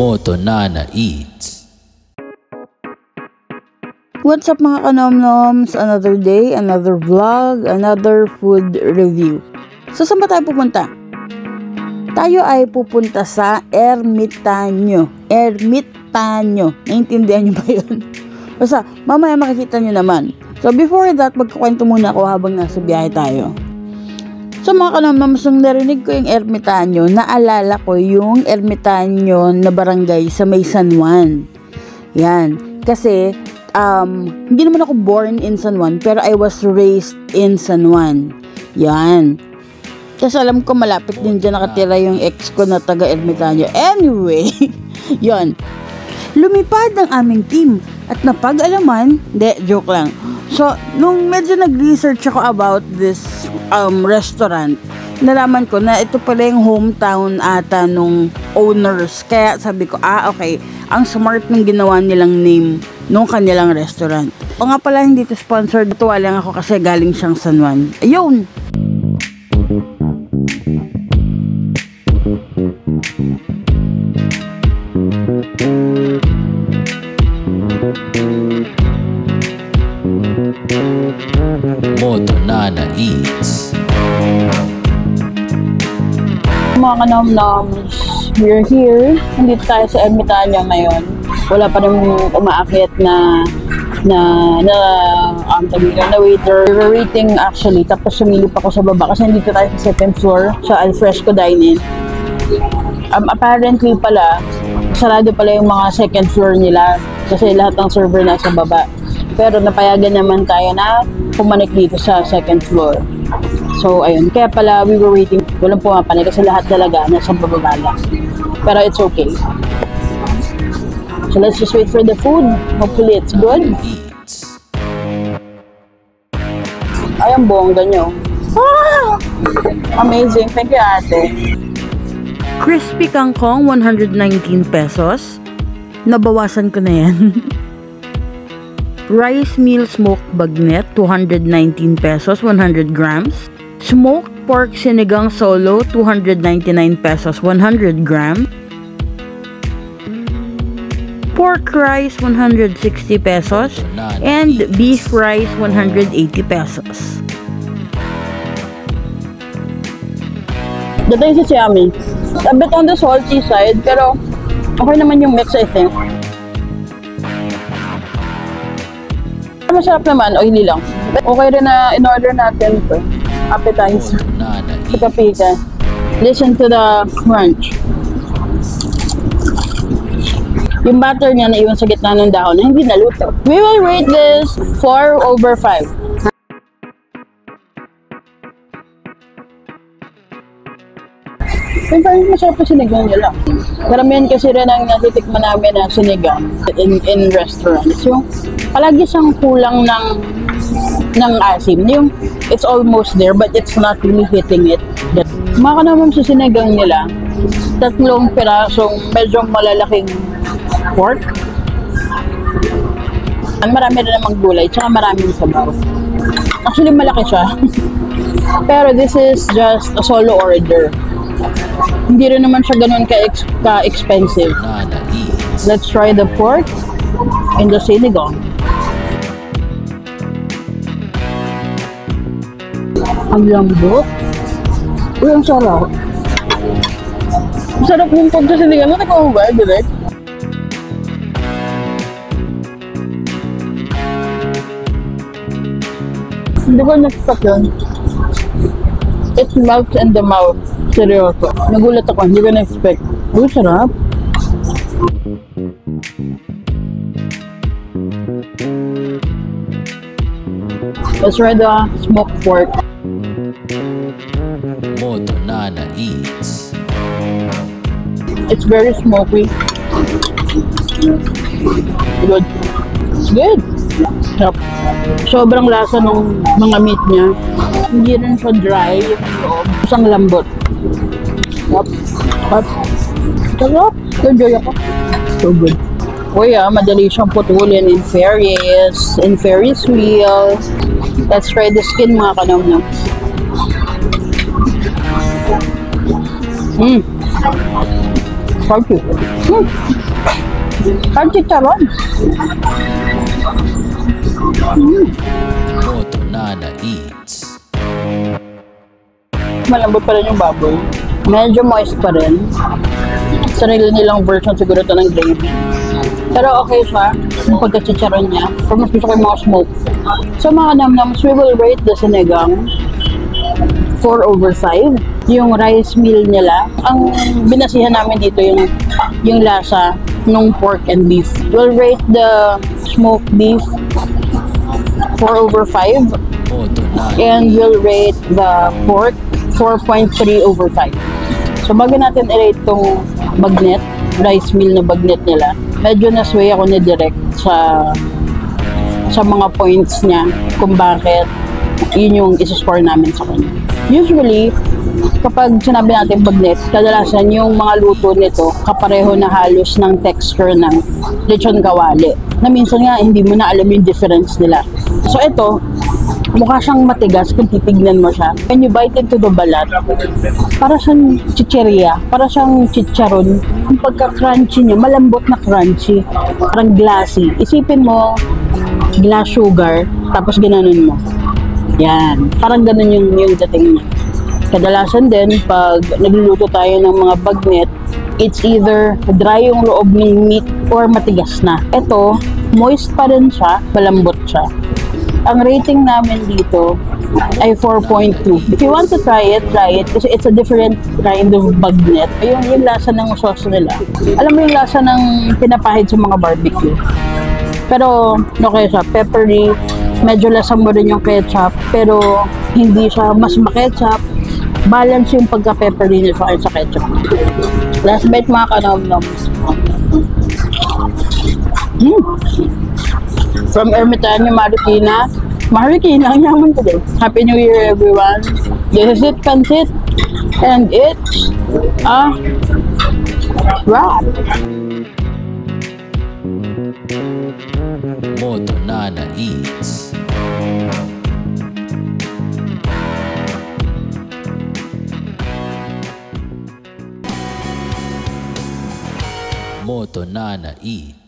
Moto Nana Eats. What's up mga kanomnoms? Another day, another vlog, another food review. So saan ba tayo pupunta? Tayo ay pupunta sa Ermitaño. Ermitaño. Naintindihan nyo ba yun? Basta, mamaya makikita nyo naman. So before that, magkukwento muna ako habang nasa biyahe tayo. So mga kanomnoms, nung narinig ko yung Ermitaño, naalala ko yung Ermitaño na barangay sa May San Juan. Yan. Kasi, hindi naman ako born in San Juan, pero I was raised in San Juan. Yan. Kasi alam ko malapit din dyan nakatira yung ex ko na taga Ermitaño. Anyway, yon. Lumipad ang aming team at napag-alaman, joke lang. So, nung medyo nag-research ako about this restaurant, nalaman ko na ito pala yung hometown ata nung owners. Kaya sabi ko, okay, ang smart ng ginawa nilang name nung kanilang restaurant. O nga pala, hindi ito sponsored. Tuwa lang ako kasi galing siyang San Juan. Ayun! Moto Nana Eats. Mga kanomnoms, we're here. Nandito tayo sa Ermitaño ngayon. Wala pa naman umaakyat na waiter. We're waiting actually. Tapos sumilip ako sa baba kasi nandito tayo sa second floor sa Alfresco Dine-In. Apparently pala, sarado pala yung mga second floor nila kasi lahat ng server nasa baba. Pero napayagan naman tayo na pumanik dito sa second floor. So, ayun. Kaya pala, we were waiting. Walang pumapanik kasi lahat talaga nasa bababa lang. Pero it's okay. So, let's just wait for the food. Hopefully, it's good. Ay, ang bongga nyo. Amazing. Thank you, ate. Crispy kangkong, 119 pesos. Nabawasan ko na yan. Rice meal smoked bagnet, 219 pesos, 100 grams. Smoked pork sinigang solo, 299 pesos, 100 grams. Pork rice, 160 pesos. And beef rice, 180 pesos. Dito yung sashimi. A bit on the salty side, pero okay naman yung mix, I think. Masarap naman, oily lang. Okay rin na in-order natin ito. Appetizer. Pika-pika. Listen to the crunch. Yung butter niya naiwan sa gitna ng dahon na hindi naluto. We will rate this 4/5. Yung parang masarap na sinigang nila. Karamihan kasi rin ang natitikman namin na sinigang in restaurants. Yung palagi siyang kulang ng asim. Yung it's almost there but it's not really hitting it. Maka naman sa sinigang nila, 3 pirasong medyo malalaking pork. Marami rin namang gulay, tsaka maraming sabaw. Actually, malaki siya. Pero this is just a solo order. Hindi rin naman siya ganun ka-expensive. Let's try the pork and the sinigang. Ang lambot. Uy, ang sarap. Masarap yung pork sa sinigang. Natakawang ba, direct? Hindi ko na-expect yun. It melts in the mouth. Seryoso. Nagulat ako. Hindi ko na-expect. Uy, sarap. Let's try the smoked pork. Moto Nana Eats. It's very smoky. Good. It's good. Sarap. Sobrang lasa ng mga meat niya. Hindi rin siya dry yung loob. Isang lambot. Sarap. Enjoy ako. So good. Uy, madali siyang putulin in Ferris wheel. Let's try the skin, mga kanomnoms. Crunchy. Crunchy charon. Moto Nana Eats. Malambot pa rin yung baboy. Medyo moist pa rin. Sarili nilang version siguro ito ng gravy. Pero okay siya, yung pagkachicharon niya. Pero mas gusto ko yung mga smoke. So mga namnams, we will rate the sinigang 4/5. Yung rice meal nila, ang binasihan namin dito yung lasa ng pork and beef. We'll rate the smoked beef 4/5. Moto Nana And we'll rate the pork 4.3/5. So bago natin i-rate tong bagnet, rice meal na bagnet nila, medyo nasway ako ni Direct sa mga points niya kung bakit yun yung isa-score namin sa kanya. Usually, kapag sinabi natin bagnet, kadalasan yung mga luto nito kapareho na halos ng texture ng lechon kawali. Na minsan nga hindi mo na alam yung difference nila. So ito, mukha siyang matigas kung titignan mo siya. When you bite into the balat, para siyang chicheria, para siyang chicharon. Ang pagka-crunchy niya, malambot na crunchy. Parang glassy. Isipin mo, glass sugar, tapos ginanon mo. Yan. Parang ganun yung dating niya. Kadalasan din, pag nagluluto tayo ng mga bagnet, it's either dry yung loob ng meat or matigas na. Ito, moist pa rin siya, malambot siya. Ang rating namin dito ay 4.2. If you want to try it, kasi it's a different kind of bagnet. Yung lasa ng sauce nila. Alam mo yung lasa ng pinapahid sa mga barbecue. Pero okay siya, peppery, medyo lasang mo rin yung ketchup, pero hindi siya mas ma-ketchup. Balance yung pagka-peppery niya sa ketchup. Last bite mga kanomnoms. From Ermitanyo, Marikina. Marikina, ang yaman today. Happy New Year, everyone. This is it, Pancit. And it's a wrap. Moto Nana Eats. Moto Nana Eats.